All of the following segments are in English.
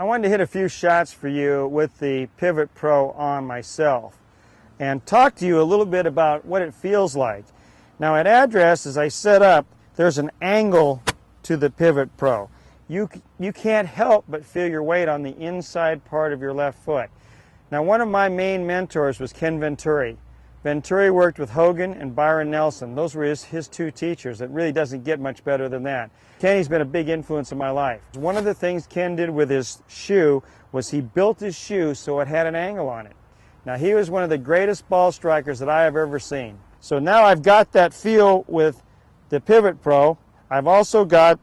I wanted to hit a few shots for you with the PivotPro on myself and talk to you a little bit about what it feels like. Now at address, as I set up, there's an angle to the PivotPro. You can't help but feel your weight on the inside part of your left foot. Now one of my main mentors was Ken Venturi. Venturi worked with Hogan and Byron Nelson. Those were his two teachers. It really doesn't get much better than that. Kenny's been a big influence in my life. One of the things Ken did with his shoe was he built his shoe so it had an angle on it. Now he was one of the greatest ball strikers that I have ever seen. So now I've got that feel with the PivotPro. I've also got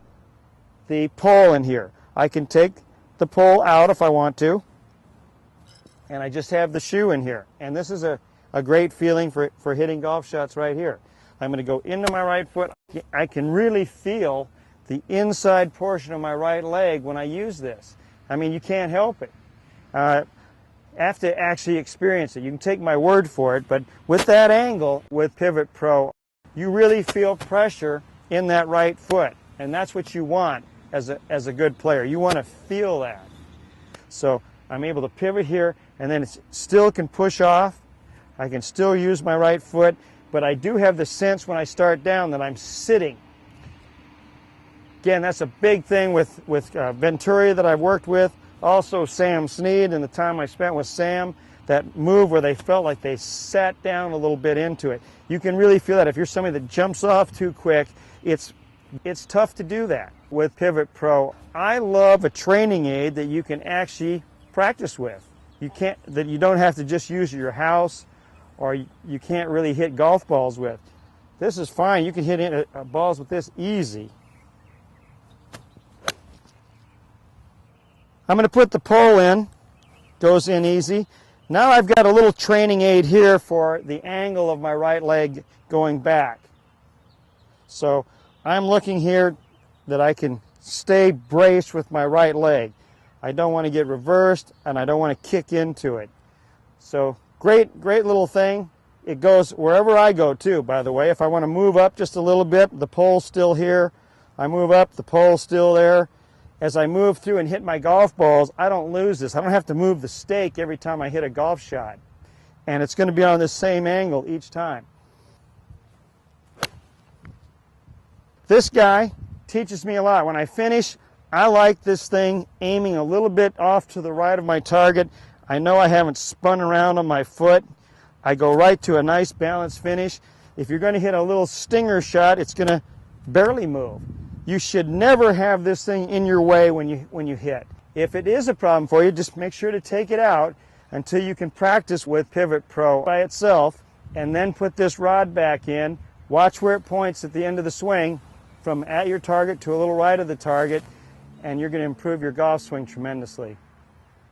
the pole in here. I can take the pole out if I want to, and I just have the shoe in here. And this is a great feeling for hitting golf shots right here. I'm going to go into my right foot. I can really feel the inside portion of my right leg when I use this. I mean, you can't help it. I have to actually experience it. You can take my word for it, but with that angle, with PivotPro, you really feel pressure in that right foot, and that's what you want as a good player. You want to feel that. So I'm able to pivot here, and then it still can push off. I can still use my right foot, but I do have the sense when I start down that I'm sitting. Again, that's a big thing with Venturi that I've worked with. Also Sam Snead and the time I spent with Sam, that move where they felt like they sat down a little bit into it. You can really feel that. If you're somebody that jumps off too quick, it's tough to do that with PivotPro. I love a training aid that you can actually practice with. That you don't have to just use at your house, or you can't really hit golf balls with. This is fine. You can hit balls with this easy. I'm going to put the pole in. Goes in easy. Now I've got a little training aid here for the angle of my right leg going back. So I'm looking here that I can stay braced with my right leg. I don't want to get reversed, and I don't want to kick into it. So great little thing. It goes wherever I go too, by the way. If I want to move up just a little bit, the pole's still here. I move up, the pole's still there. As I move through and hit my golf balls, I don't lose this. I don't have to move the stake every time I hit a golf shot. And it's going to be on the same angle each time. This guy teaches me a lot. When I finish, I like this thing aiming a little bit off to the right of my target. I know I haven't spun around on my foot. I go right to a nice balanced finish. If you're going to hit a little stinger shot, it's going to barely move. You should never have this thing in your way when you hit. If it is a problem for you, just make sure to take it out until you can practice with PivotPro by itself, and then put this rod back in. Watch where it points at the end of the swing from at your target to a little right of the target, and you're going to improve your golf swing tremendously.